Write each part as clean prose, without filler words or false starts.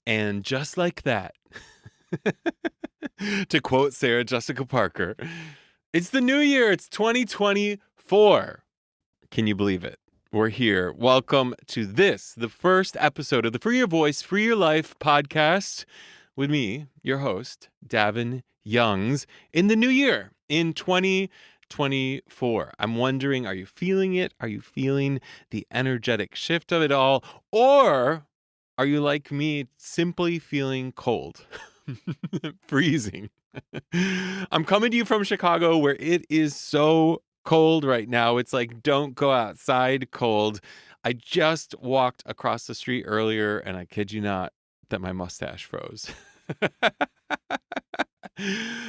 And just like that, to quote Sarah Jessica Parker, it's the new year. It's 2024. Can you believe it? We're here. Welcome to this, the first episode of the Free Your Voice, Free Your Life podcast with me, your host, Davin Youngs, in the new year, in 2024. I'm wondering, are you feeling it? Are you feeling the energetic shift of it all? Or are you like me, simply feeling cold? Freezing. I'm coming to you from Chicago, where it is so cold right now. It's like, don't go outside cold. I just walked across the street earlier, and I kid you not, that my mustache froze.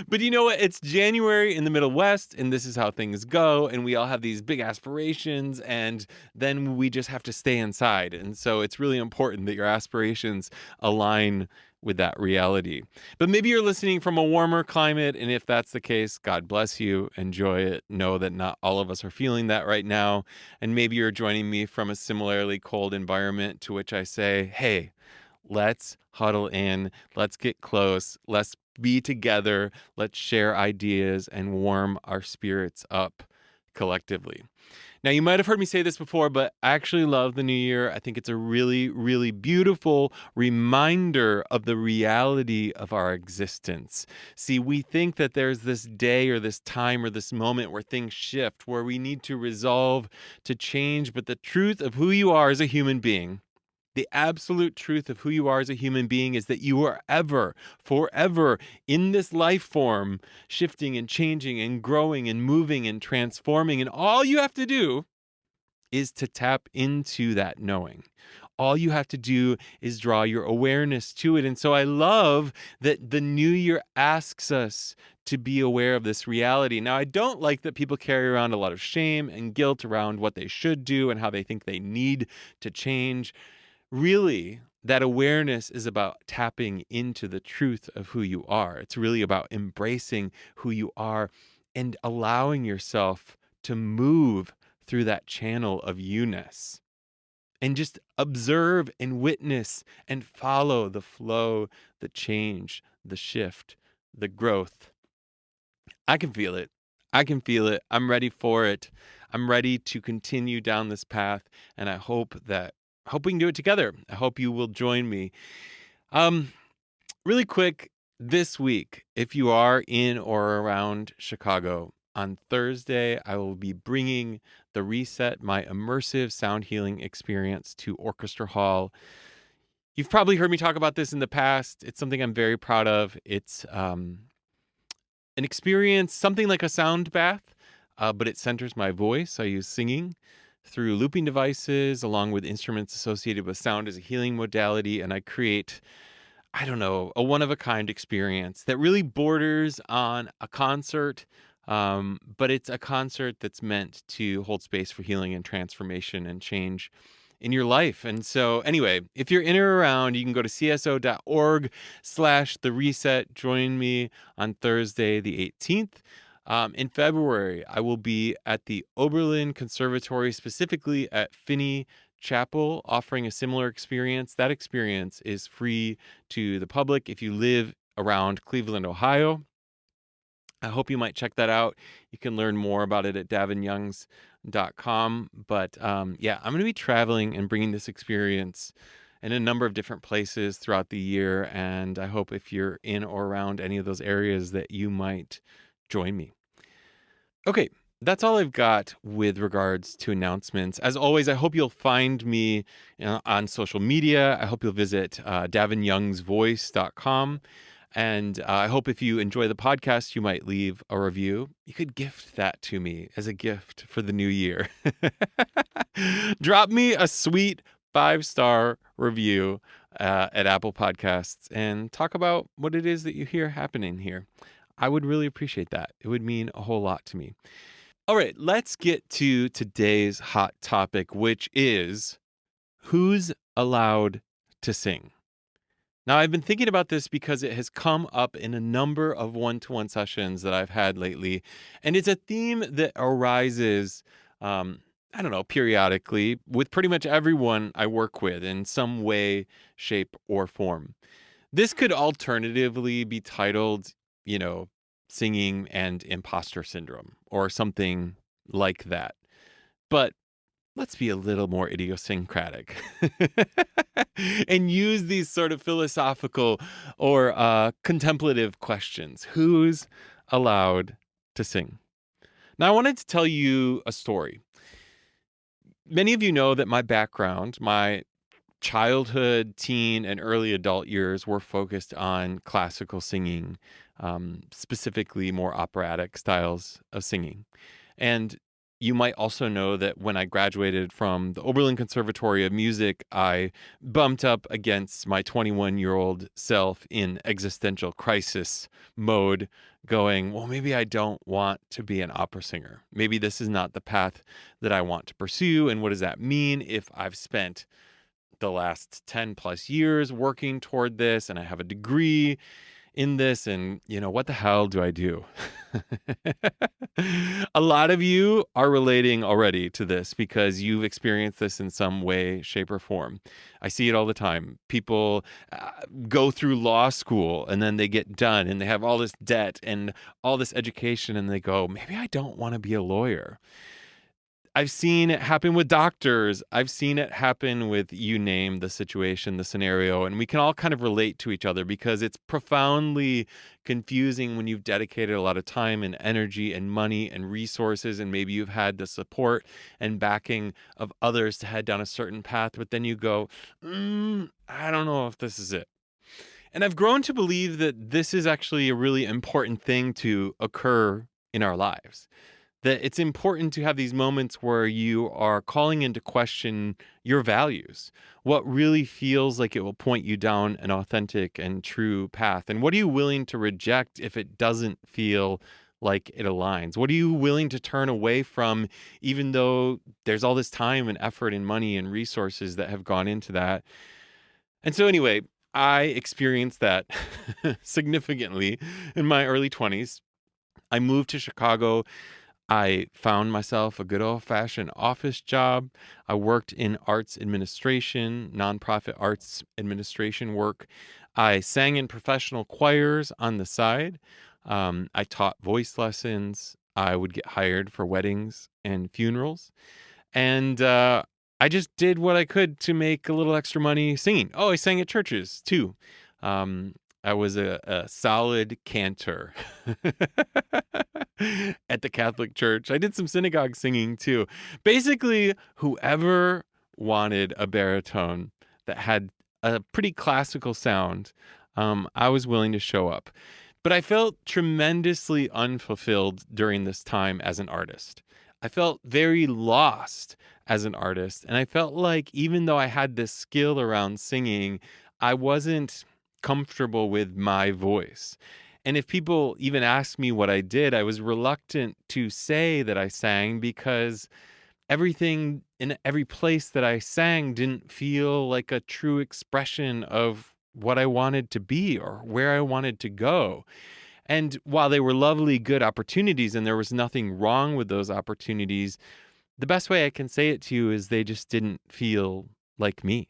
But you know what? It's January in the Middle West, and this is how things go. And we all have these big aspirations, and then we just have to stay inside. And so it's really important that your aspirations align with that reality. But maybe you're listening from a warmer climate, and if that's the case, God bless you. Enjoy it. Know that not all of us are feeling that right now. And maybe you're joining me from a similarly cold environment, to which I say, hey, let's huddle in, let's get close, let's be together, let's share ideas and warm our spirits up collectively. Now, you might have heard me say this before, but I actually love the new year. I think it's a really, really beautiful reminder of the reality of our existence. See, we think that there's this day or this time or this moment where things shift, where we need to resolve to change, but the truth of who you are as a human being, the absolute truth of who you are as a human being, is that you are forever in this life form, shifting and changing and growing and moving and transforming. And all you have to do is to tap into that knowing. All you have to do is draw your awareness to it. And so I love that the new year asks us to be aware of this reality. Now, I don't like that people carry around a lot of shame and guilt around what they should do and how they think they need to change. Really, that awareness is about tapping into the truth of who you are. It's really about embracing who you are and allowing yourself to move through that channel of you-ness. And just observe and witness and follow the flow, the change, the shift, the growth. I can feel it. I can feel it. I'm ready for it. I'm ready to continue down this path, and I hope we can do it together. I hope you will join me. Really quick, this week, if you are in or around Chicago, on Thursday, I will be bringing the Reset, my immersive sound healing experience, to Orchestra Hall. You've probably heard me talk about this in the past. It's something I'm very proud of. It's an experience, something like a sound bath, but it centers my voice. I use singing through looping devices along with instruments associated with sound as a healing modality, and I create, a one-of-a-kind experience that really borders on a concert, but it's a concert that's meant to hold space for healing and transformation and change in your life. And so anyway, if you're in or around, you can go to cso.org/the reset. Join me on Thursday, the 18th. In February, I will be at the Oberlin Conservatory, specifically at Finney Chapel, offering a similar experience. That experience is free to the public if you live around Cleveland, Ohio. I hope you might check that out. You can learn more about it at davinyoungs.com. But I'm going to be traveling and bringing this experience in a number of different places throughout the year. And I hope if you're in or around any of those areas that you might join me. Okay, that's all I've got with regards to announcements. As always, I hope you'll find me on social media. I hope you'll visit davinyoungsvoice.com. And I hope if you enjoy the podcast, you might leave a review. You could gift that to me as a gift for the new year. Drop me a sweet 5-star review at Apple Podcasts and talk about what it is that you hear happening here. I would really appreciate that. It would mean a whole lot to me. All right, let's get to today's hot topic, which is who's allowed to sing. Now, I've been thinking about this because it has come up in a number of one-to-one sessions that I've had lately, and it's a theme that arises I don't know, periodically with pretty much everyone I work with in some way, shape, or form. This could alternatively be titled, you know, singing and imposter syndrome or something like that. But let's be a little more idiosyncratic and use these sort of philosophical or contemplative questions. Who's allowed to sing? Now, I wanted to tell you a story. Many of you know that my background, my childhood, teen, and early adult years were focused on classical singing, specifically more operatic styles of singing. And you might also know that when I graduated from the Oberlin Conservatory of Music, I bumped up against my 21-year-old self in existential crisis mode, going, well, maybe I don't want to be an opera singer. Maybe this is not the path that I want to pursue. And what does that mean if I've spent the last 10 plus years working toward this and I have a degree in this, and what the hell do I do? A lot of you are relating already to this because you've experienced this in some way, shape, or form. I see it all the time. People go through law school and then they get done and they have all this debt and all this education and they go, maybe I don't want to be a lawyer. I've seen it happen with doctors. I've seen it happen with, you name the situation, the scenario, and we can all kind of relate to each other because it's profoundly confusing when you've dedicated a lot of time and energy and money and resources, and maybe you've had the support and backing of others to head down a certain path, but then you go, I don't know if this is it. And I've grown to believe that this is actually a really important thing to occur in our lives, that it's important to have these moments where you are calling into question your values, what really feels like it will point you down an authentic and true path. And what are you willing to reject if it doesn't feel like it aligns? What are you willing to turn away from, even though there's all this time and effort and money and resources that have gone into that? And so anyway, I experienced that significantly in my early 20s. I moved to Chicago. I found myself a good old-fashioned office job. I worked in arts administration, nonprofit arts administration work. I sang in professional choirs on the side. I taught voice lessons. I would get hired for weddings and funerals. And I just did what I could to make a little extra money singing. Oh, I sang at churches too. Um, I was a solid cantor at the Catholic Church. I did some synagogue singing too. Basically, whoever wanted a baritone that had a pretty classical sound, I was willing to show up. But I felt tremendously unfulfilled during this time as an artist. I felt very lost as an artist. And I felt like even though I had this skill around singing, I wasn't comfortable with my voice. And if people even asked me what I did, I was reluctant to say that I sang because everything in every place that I sang didn't feel like a true expression of what I wanted to be or where I wanted to go. And while they were lovely, good opportunities, and there was nothing wrong with those opportunities, the best way I can say it to you is they just didn't feel like me.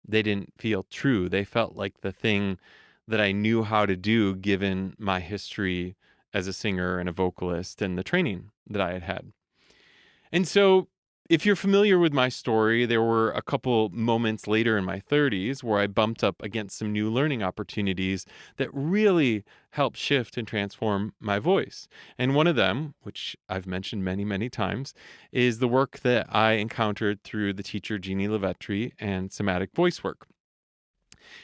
They didn't feel true. They felt like the thing that I knew how to do given my history as a singer and a vocalist and the training that I had had. And so, if you're familiar with my story, there were a couple moments later in my 30s where I bumped up against some new learning opportunities that really helped shift and transform my voice. And one of them, which I've mentioned many, many times, is the work that I encountered through the teacher Jeannie Levetri and somatic voice work.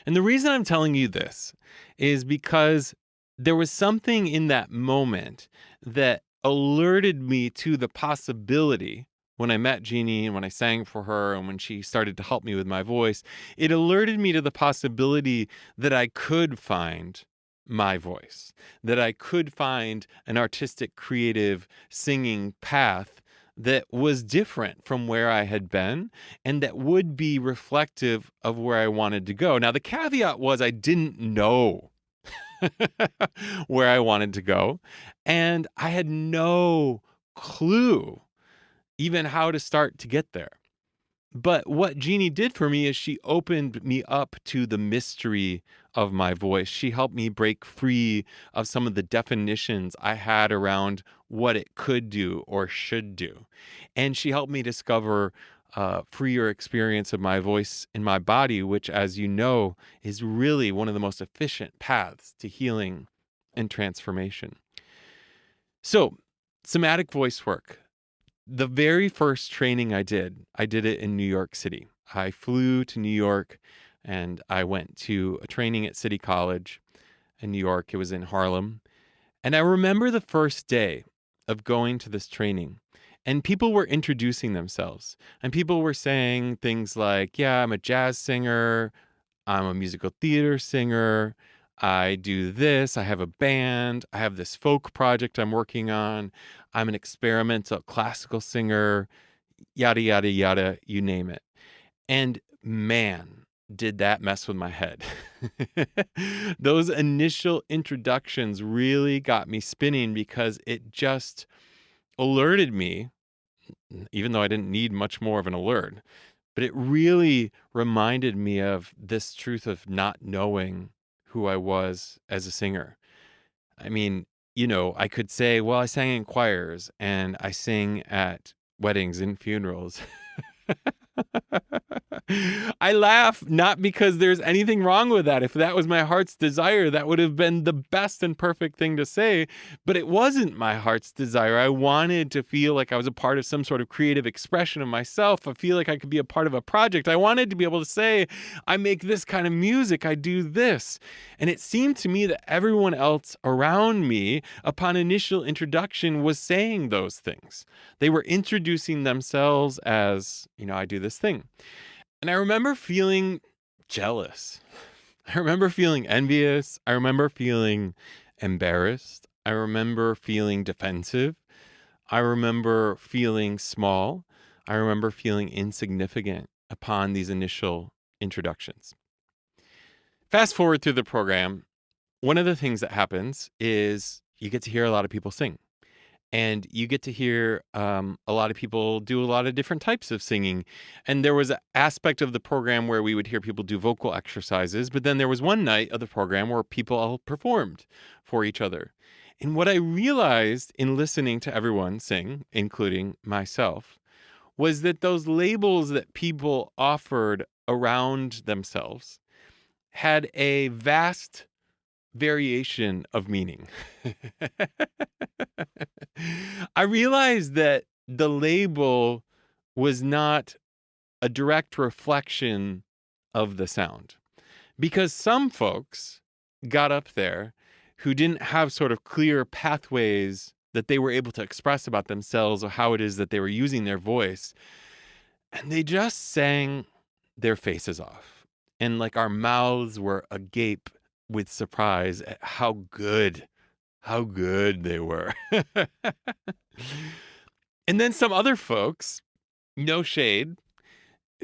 And the reason I'm telling you this is because there was something in that moment that alerted me to the possibility when I met Jeannie and when I sang for her and when she started to help me with my voice. It alerted me to the possibility that I could find my voice, that I could find an artistic, creative singing path that was different from where I had been and that would be reflective of where I wanted to go. Now, the caveat was I didn't know where I wanted to go, and I had no clue even how to start to get there. But what Jeannie did for me is she opened me up to the mystery of my voice. She helped me break free of some of the definitions I had around what it could do or should do. And she helped me discover freer experience of my voice in my body, which, as you know, is really one of the most efficient paths to healing and transformation. So, somatic voice work. The very first training I did it in New York City. I flew to New York and I went to a training at City College in New York. It was in Harlem. And I remember the first day of going to this training, and people were introducing themselves. And people were saying things like, yeah, I'm a jazz singer. I'm a musical theater singer. I do this. I have a band. I have this folk project I'm working on. I'm an experimental classical singer, yada, yada, yada, you name it. And man, did that mess with my head. Those initial introductions really got me spinning because it just alerted me, even though I didn't need much more of an alert, but it really reminded me of this truth of not knowing who I was as a singer. I mean, I could say, well, I sang in choirs and I sing at weddings and funerals. I laugh not because there's anything wrong with that. If that was my heart's desire, that would have been the best and perfect thing to say. But it wasn't my heart's desire. I wanted to feel like I was a part of some sort of creative expression of myself. I feel like I could be a part of a project. I wanted to be able to say, I make this kind of music. I do this. And it seemed to me that everyone else around me, upon initial introduction, was saying those things. They were introducing themselves as, I do this thing. And I remember feeling jealous. I remember feeling envious. I remember feeling embarrassed. I remember feeling defensive. I remember feeling small. I remember feeling insignificant upon these initial introductions. Fast forward through the program, one of the things that happens is you get to hear a lot of people sing. And you get to hear a lot of people do a lot of different types of singing. And there was an aspect of the program where we would hear people do vocal exercises. But then there was one night of the program where people all performed for each other. And what I realized in listening to everyone sing, including myself, was that those labels that people offered around themselves had a vast variation of meaning. I realized that the label was not a direct reflection of the sound, because some folks got up there who didn't have sort of clear pathways that they were able to express about themselves or how it is that they were using their voice, and they just sang their faces off. And like our mouths were agape with surprise at how good they were. And then some other folks, no shade,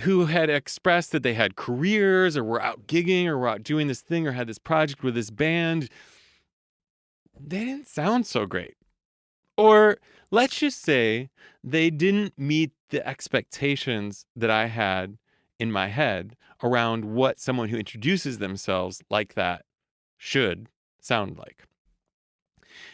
who had expressed that they had careers or were out gigging or were out doing this thing or had this project with this band, they didn't sound so great. Or let's just say they didn't meet the expectations that I had in my head around what someone who introduces themselves like that should sound like.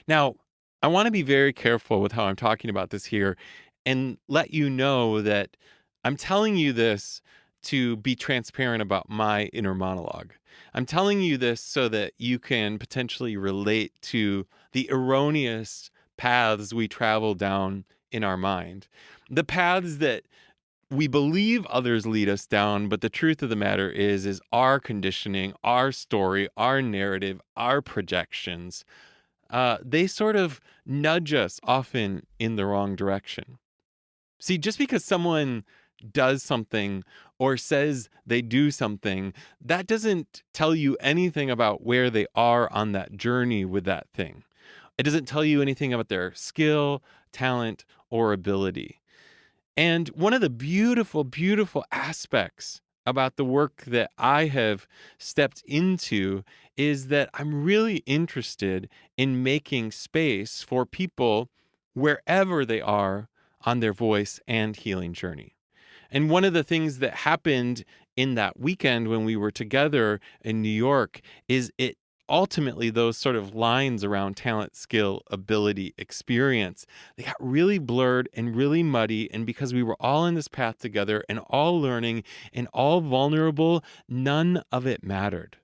Now, I want to be very careful with how I'm talking about this here and let you know that I'm telling you this to be transparent about my inner monologue. I'm telling you this so that you can potentially relate to the erroneous paths we travel down in our mind. The paths that we believe others lead us down, but the truth of the matter is our conditioning, our story, our narrative, our projections, they sort of nudge us often in the wrong direction. See, just because someone does something or says they do something, that doesn't tell you anything about where they are on that journey with that thing. It doesn't tell you anything about their skill, talent, or ability. And one of the beautiful, beautiful aspects about the work that I have stepped into is that I'm really interested in making space for people wherever they are on their voice and healing journey. And one of the things that happened in that weekend when we were together in New York is it ultimately those sort of lines around talent, skill, ability, experience, they got really blurred and really muddy. And because we were all in this path together and all learning and all vulnerable, none of it mattered.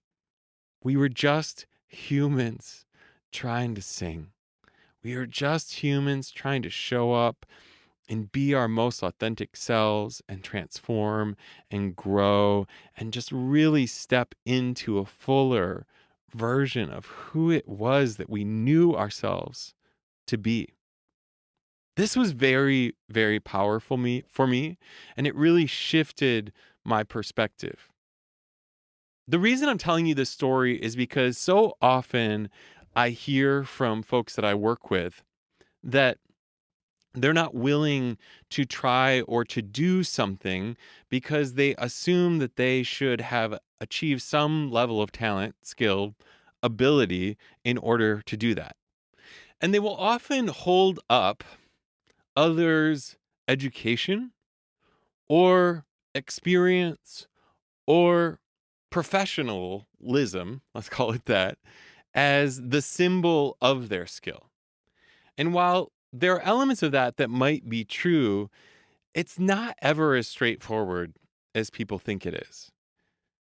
We were just humans trying to sing. We are just humans trying to show up and be our most authentic selves and transform and grow and just really step into a fuller version of who it was that we knew ourselves to be. This was very, very powerful for me, and it really shifted my perspective. The reason I'm telling you this story is because so often I hear from folks that I work with that they're not willing to try or to do something because they assume that they should have achieved some level of talent, skill, ability in order to do that. And they will often hold up others' education or experience or professionalism, let's call it that, as the symbol of their skill. And while there are elements of that that might be true, it's not ever as straightforward as people think it is.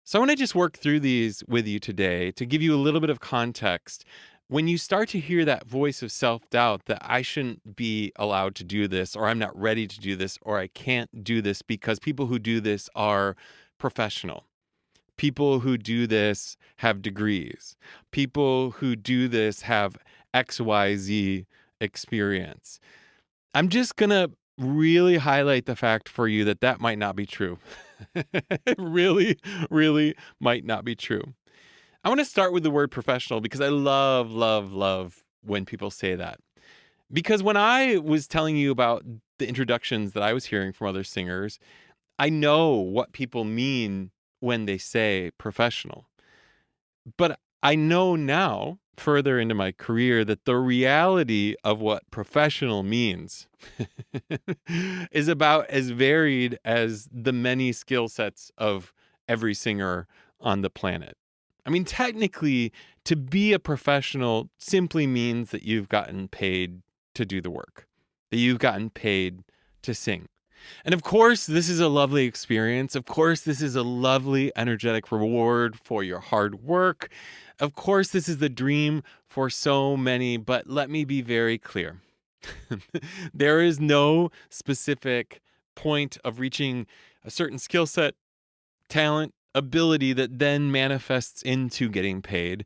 So I want to just work through these with you today to give you a little bit of context. When you start to hear that voice of self-doubt that I shouldn't be allowed to do this, or I'm not ready to do this, or I can't do this because people who do this are professional. People who do this have degrees. People who do this have XYZ experience. I'm just going to really highlight the fact for you that that might not be true. It really, really might not be true. I want to start with the word professional because I love, love, love when people say that. Because when I was telling you about the introductions that I was hearing from other singers, I know what people mean when they say professional. But I know now, further into my career, that the reality of what professional means is about as varied as the many skill sets of every singer on the planet. I mean, technically, to be a professional simply means that you've gotten paid to do the work, that you've gotten paid to sing. And of course, this is a lovely experience. Of course, this is a lovely, energetic reward for your hard work. Of course, this is the dream for so many, but let me be very clear. There is no specific point of reaching a certain skill set, talent, ability that then manifests into getting paid.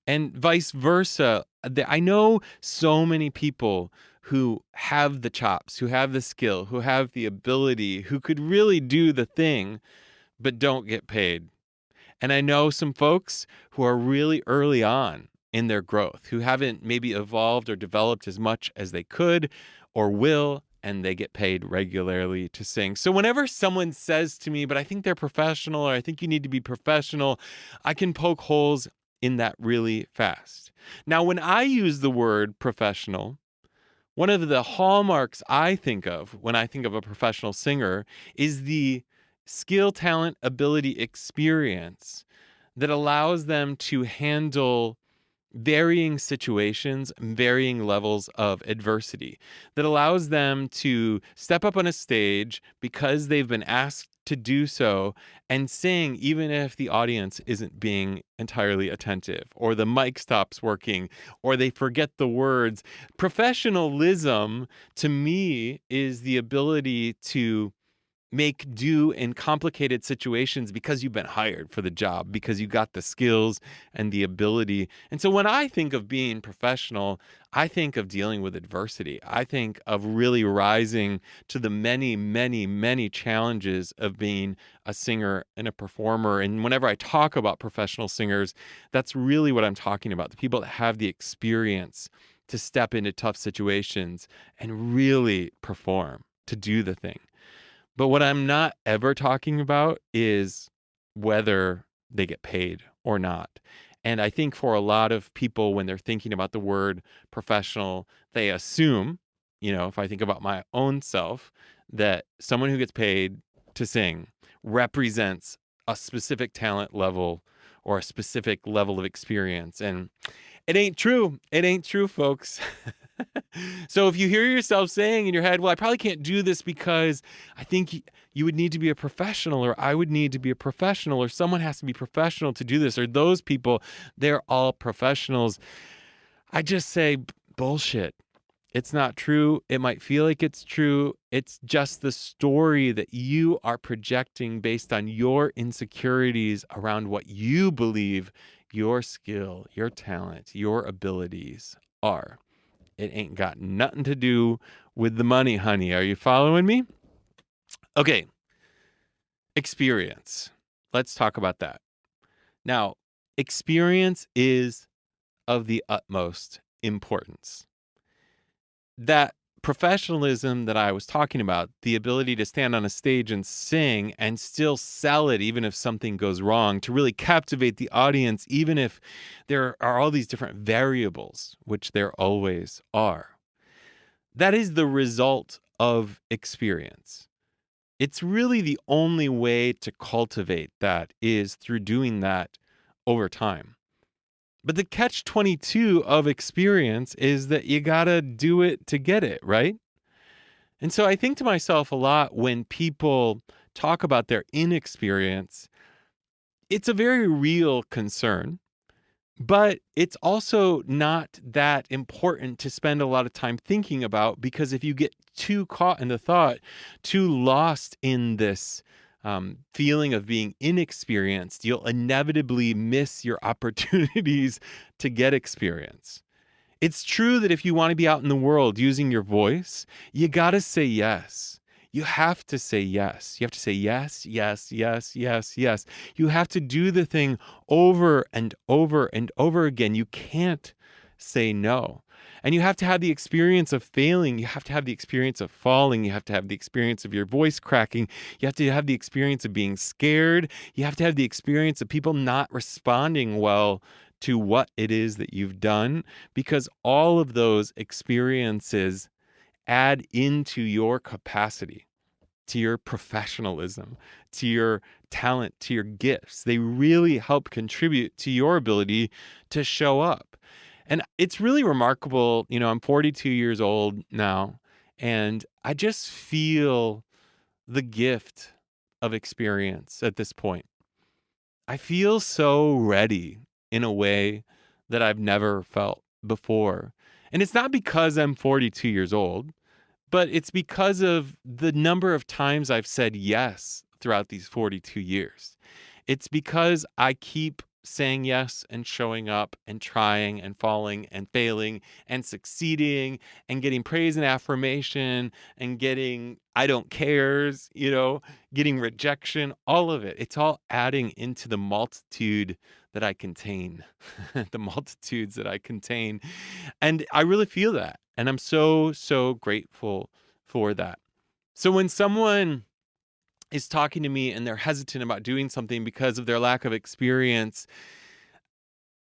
And vice versa. I know so many people who have the chops, who have the skill, who have the ability, who could really do the thing, but don't get paid. And I know some folks who are really early on in their growth, who haven't maybe evolved or developed as much as they could or will, and they get paid regularly to sing. So whenever someone says to me, but I think they're professional, or I think you need to be professional, I can poke holes in that really fast. Now, when I use the word professional, one of the hallmarks I think of when I think of a professional singer is the skill, talent, ability, experience that allows them to handle varying situations, varying levels of adversity, that allows them to step up on a stage because they've been asked to do so and sing even if the audience isn't being entirely attentive, or the mic stops working, or they forget the words. Professionalism to me is the ability to make do in complicated situations because you've been hired for the job, because you got the skills and the ability. And so when I think of being professional, I think of dealing with adversity. I think of really rising to the many, many, many challenges of being a singer and a performer. And whenever I talk about professional singers, that's really what I'm talking about. The people that have the experience to step into tough situations and really perform, to do the thing. But what I'm not ever talking about is whether they get paid or not. And I think for a lot of people, when they're thinking about the word professional, they assume if I think about my own self, that someone who gets paid to sing represents a specific talent level or a specific level of experience. And it ain't true. It ain't true, folks. So if you hear yourself saying in your head, well, I probably can't do this because I think you would need to be a professional, or I would need to be a professional, or someone has to be professional to do this, or those people, they're all professionals. I just say bullshit. It's not true. It might feel like it's true. It's just the story that you are projecting based on your insecurities around what you believe your skill, your talent, your abilities are. It ain't got nothing to do with the money, honey. Are you following me? Okay. Experience. Let's talk about that. Now, experience is of the utmost importance. That professionalism that I was talking about, the ability to stand on a stage and sing and still sell it even if something goes wrong, to really captivate the audience, even if there are all these different variables, which there always are. That is the result of experience. It's really the only way to cultivate that is through doing that over time. But the catch-22 of experience is that you gotta do it to get it, right? And so I think to myself a lot when people talk about their inexperience, it's a very real concern, but it's also not that important to spend a lot of time thinking about, because if you get too caught in the thought, too lost in this feeling of being inexperienced, you'll inevitably miss your opportunities to get experience. It's true that if you want to be out in the world using your voice, you got to say yes. You have to say yes. You have to say yes, yes, yes, yes, yes. You have to do the thing over and over and over again. You can't say no. And you have to have the experience of failing. You have to have the experience of falling. You have to have the experience of your voice cracking. You have to have the experience of being scared. You have to have the experience of people not responding well to what it is that you've done, because all of those experiences add into your capacity, to your professionalism, to your talent, to your gifts. They really help contribute to your ability to show up. And it's really remarkable. I'm 42 years old now, and I just feel the gift of experience at this point. I feel so ready in a way that I've never felt before. And it's not because I'm 42 years old, but it's because of the number of times I've said yes throughout these 42 years. It's because I keep saying yes and showing up and trying and falling and failing and succeeding and getting praise and affirmation and getting I don't cares, getting rejection, all of it. It's all adding into the multitude that I contain, the multitudes that I contain. And I really feel that. And I'm so, so grateful for that. So when someone is talking to me and they're hesitant about doing something because of their lack of experience,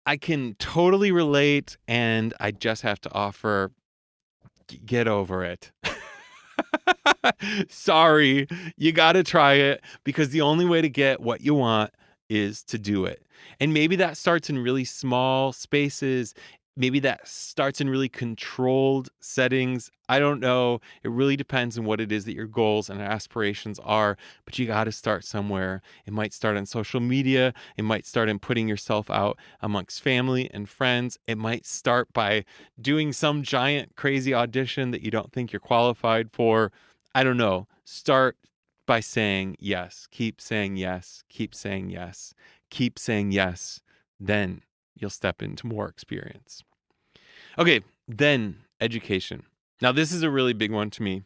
I can totally relate, and I just have to offer, get over it. Sorry, you got to try it, because the only way to get what you want is to do it. And maybe that starts in really small spaces. Maybe that starts in really controlled settings. I don't know. It really depends on what it is that your goals and aspirations are, but you got to start somewhere. It might start on social media. It might start in putting yourself out amongst family and friends. It might start by doing some giant crazy audition that you don't think you're qualified for. I don't know. Start by saying yes. Keep saying yes. Keep saying yes. Keep saying yes. Then you'll step into more experience. Okay, then education. Now, this is a really big one to me.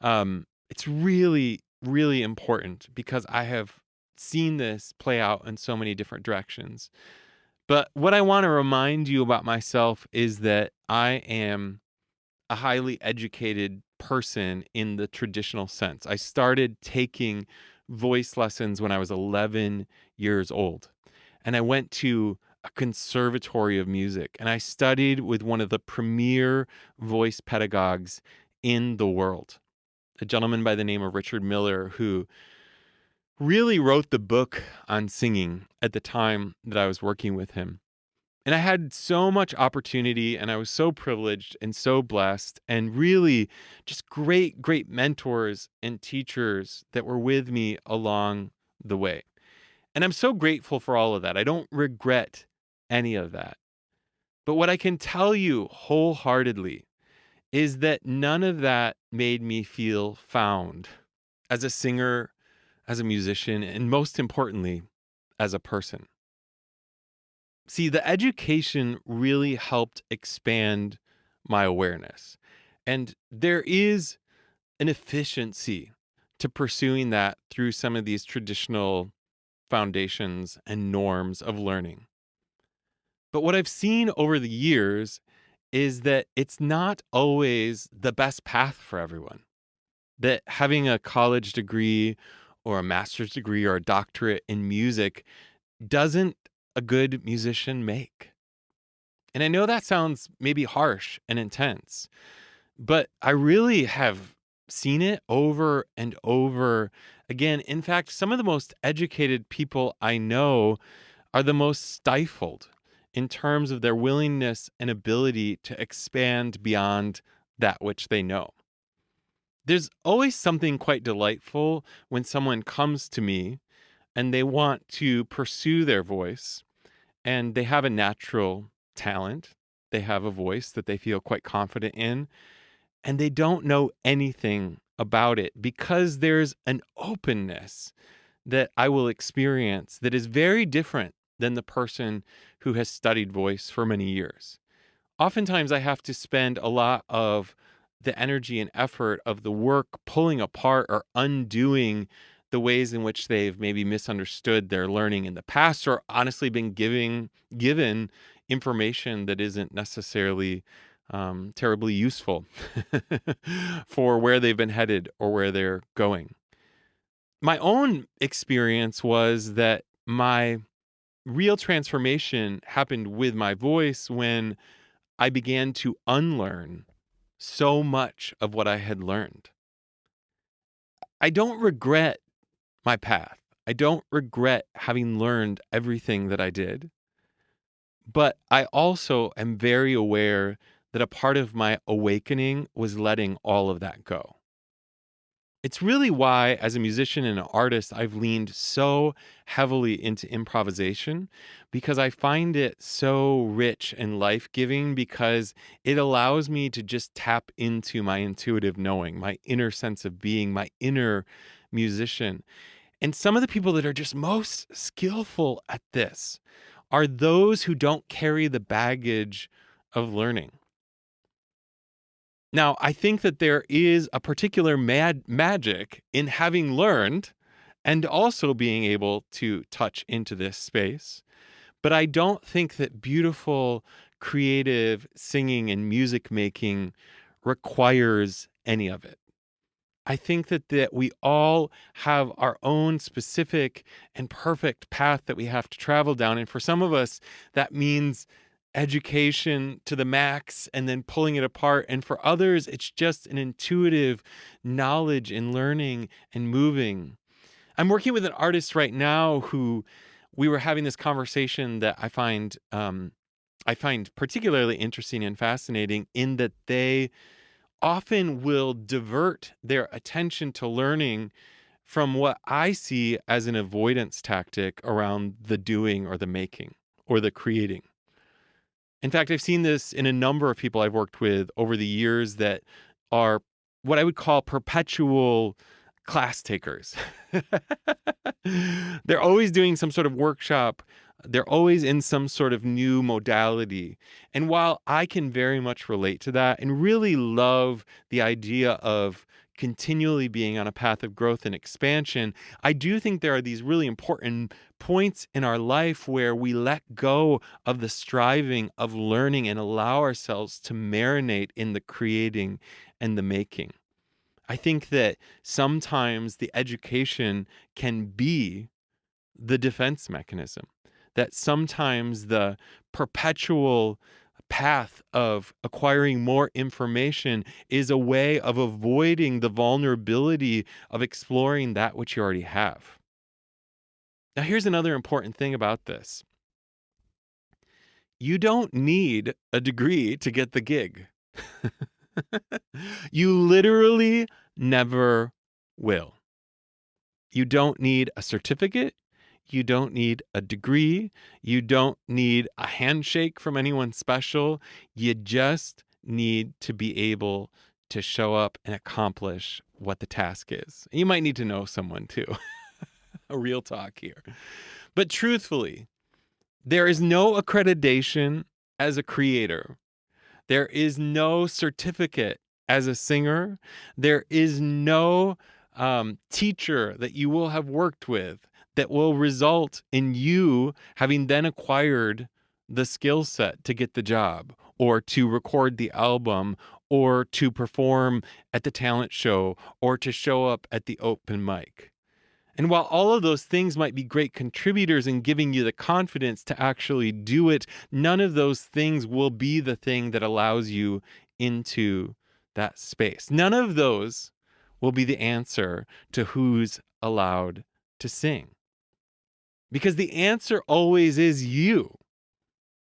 It's really, really important because I have seen this play out in so many different directions. But what I want to remind you about myself is that I am a highly educated person in the traditional sense. I started taking voice lessons when I was 11 years old. And I went to a conservatory of music, and I studied with one of the premier voice pedagogues in the world, a gentleman by the name of Richard Miller, who really wrote the book on singing at the time that I was working with him. And I had so much opportunity, and I was so privileged and so blessed, and really just great, great mentors and teachers that were with me along the way. And I'm so grateful for all of that. I don't regret any of that. But what I can tell you wholeheartedly is that none of that made me feel found as a singer, as a musician, and most importantly, as a person. See, the education really helped expand my awareness. And there is an efficiency to pursuing that through some of these traditional foundations and norms of learning. But what I've seen over the years is that it's not always the best path for everyone. That having a college degree or a master's degree or a doctorate in music doesn't a good musician make. And I know that sounds maybe harsh and intense, but I really have seen it over and over again. In fact, some of the most educated people I know are the most stifled in terms of their willingness and ability to expand beyond that which they know. There's always something quite delightful when someone comes to me and they want to pursue their voice and they have a natural talent. They have a voice that they feel quite confident in, and they don't know anything about it because there's an openness that I will experience that is very different than the person who has studied voice for many years. Oftentimes, I have to spend a lot of the energy and effort of the work pulling apart or undoing the ways in which they've maybe misunderstood their learning in the past or honestly been given information that isn't necessarily terribly useful for where they've been headed or where they're going. My own experience was that my real transformation happened with my voice when I began to unlearn so much of what I had learned. I don't regret my path. I don't regret having learned everything that I did, but I also am very aware that a part of my awakening was letting all of that go. It's really why, as a musician and an artist, I've leaned so heavily into improvisation because I find it so rich and life giving because it allows me to just tap into my intuitive knowing, my inner sense of being, my inner musician. And some of the people that are just most skillful at this are those who don't carry the baggage of learning. Now, I think that there is a particular magic in having learned and also being able to touch into this space. But I don't think that beautiful, creative singing and music making requires any of it. I think that we all have our own specific and perfect path that we have to travel down. And for some of us, that means education to the max and then pulling it apart. And for others, it's just an intuitive knowledge and learning and moving. I'm working with an artist right now who we were having this conversation that I find particularly interesting and fascinating in that they often will divert their attention to learning from what I see as an avoidance tactic around the doing or the making or the creating. In fact, I've seen this in a number of people I've worked with over the years that are what I would call perpetual class takers. They're always doing some sort of workshop. They're always in some sort of new modality. And while I can very much relate to that and really love the idea of continually being on a path of growth and expansion, I do think there are these really important points in our life where we let go of the striving of learning and allow ourselves to marinate in the creating and the making. I think that sometimes the education can be the defense mechanism. that sometimes the perpetual path of acquiring more information is a way of avoiding the vulnerability of exploring that which you already have. Now, here's another important thing about this. You don't need a degree to get the gig. You literally never will. You don't need a certificate. You don't need a degree. You don't need a handshake from anyone special. You just need to be able to show up and accomplish what the task is. You might need to know someone too. A real talk here. But truthfully, there is no accreditation as a creator. There is no certificate as a singer. There is no teacher that you will have worked with that will result in you having then acquired the skill set to get the job or to record the album or to perform at the talent show or to show up at the open mic. And while all of those things might be great contributors in giving you the confidence to actually do it, none of those things will be the thing that allows you into that space. None of those will be the answer to who's allowed to sing. Because the answer always is you.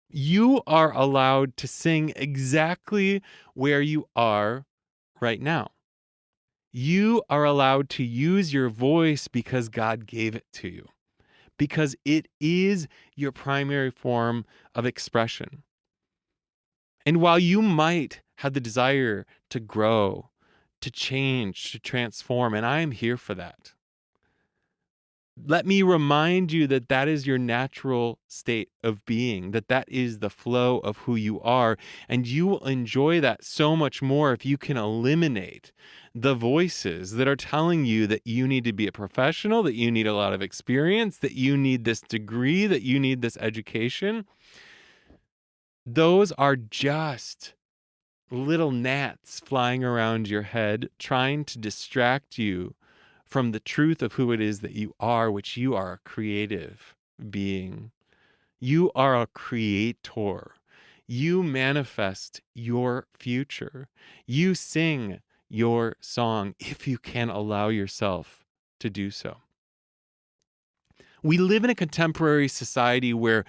You are allowed to sing exactly where you are right now. You are allowed to use your voice because God gave it to you, because it is your primary form of expression. And while you might have the desire to grow, to change, to transform, and I am here for that, let me remind you that that is your natural state of being, that that is the flow of who you are. And you will enjoy that so much more if you can eliminate the voices that are telling you that you need to be a professional, that you need a lot of experience, that you need this degree, that you need this education. Those are just little gnats flying around your head, trying to distract you from the truth of who it is that you are, which you are a creative being. You are a creator. You manifest your future. You sing your song if you can allow yourself to do so. We live in a contemporary society where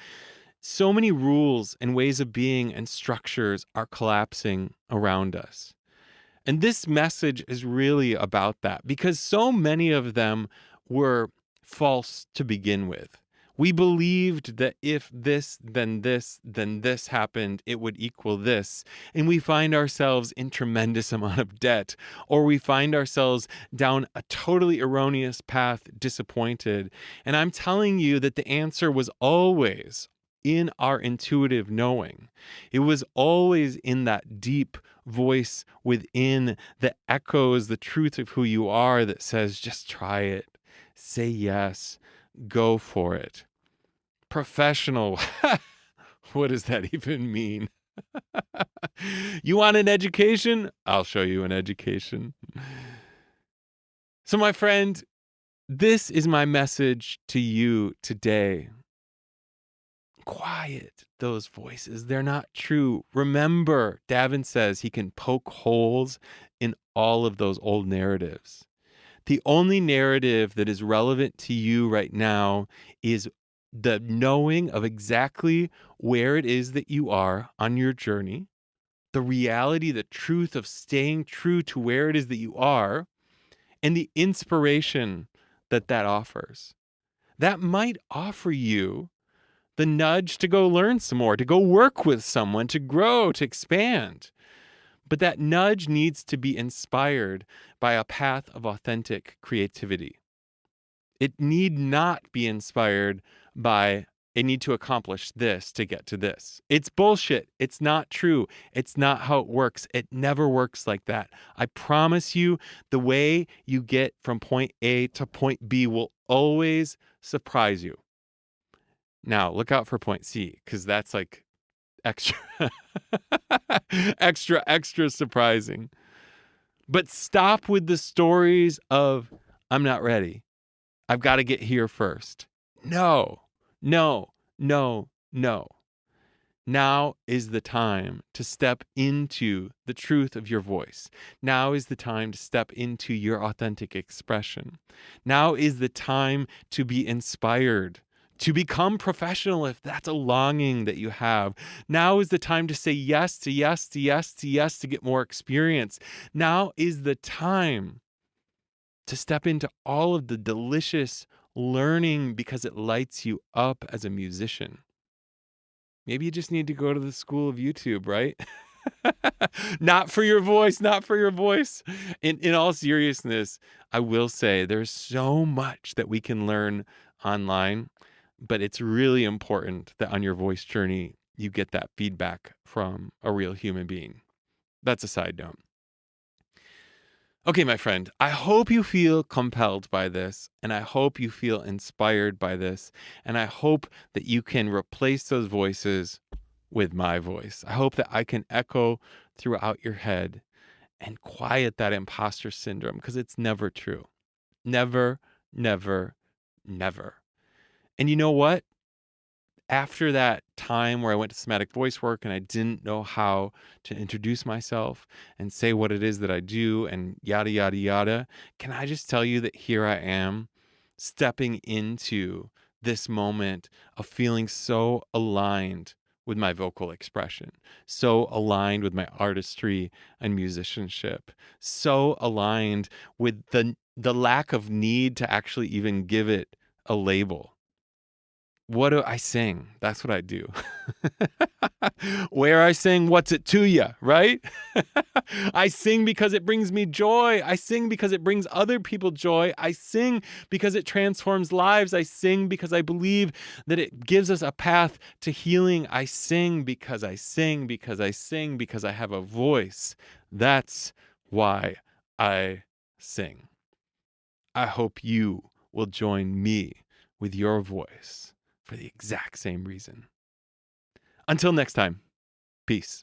so many rules and ways of being and structures are collapsing around us. And this message is really about that because so many of them were false to begin with. We believed that if this, then this happened, it would equal this. And we find ourselves in tremendous amount of debt, or we find ourselves down a totally erroneous path, disappointed. And I'm telling you that the answer was always in our intuitive knowing. It was always in that deep voice within that echoes the truth of who you are that says, just try it, say yes, go for it. Professional, what does that even mean? You want an education? I'll show you an education. So, my friend, this is my message to you today. Quiet those voices. They're not true. Remember, Davin says he can poke holes in all of those old narratives. The only narrative that is relevant to you right now is the knowing of exactly where it is that you are on your journey, the reality, the truth of staying true to where it is that you are, and the inspiration that that offers. That might offer you the nudge to go learn some more, to go work with someone, to grow, to expand. But that nudge needs to be inspired by a path of authentic creativity. It need not be inspired by I need to accomplish this to get to this. It's bullshit. It's not true. It's not how it works. It never works like that. I promise you, the way you get from point A to point B will always surprise you. Now, look out for point C, because that's like extra, extra surprising. But stop with the stories of, I'm not ready. I've got to get here first. No, no, no. Now is the time to step into the truth of your voice. Now is the time to step into your authentic expression. Now is the time to be inspired, to become professional if that's a longing that you have. Now is the time to say yes to yes to yes to yes to get more experience. Now is the time to step into all of the delicious learning because it lights you up as a musician. Maybe you just need to go to the school of YouTube, right? Not for your voice, not for your voice. In all seriousness, I will say there's so much that we can learn online, but it's really important that on your voice journey, you get that feedback from a real human being. That's a side note. Okay, my friend, I hope you feel compelled by this, and I hope you feel inspired by this, and I hope that you can replace those voices with my voice. I hope that I can echo throughout your head and quiet that imposter syndrome because it's never true. Never, never, never. And you know what? After that time where I went to somatic voice work and I didn't know how to introduce myself and say what it is that I do and yada, yada, yada, can I just tell you that here I am stepping into this moment of feeling so aligned with my vocal expression, so aligned with my artistry and musicianship, so aligned with the lack of need to actually even give it a label. What do I sing? That's what I do. Where I sing, what's it to you, right? I sing because it brings me joy. I sing because it brings other people joy. I sing because it transforms lives. I sing because I believe that it gives us a path to healing. I sing because I sing because I sing because I have a voice. That's why I sing. I hope you will join me with your voice for the exact same reason. Until next time, peace.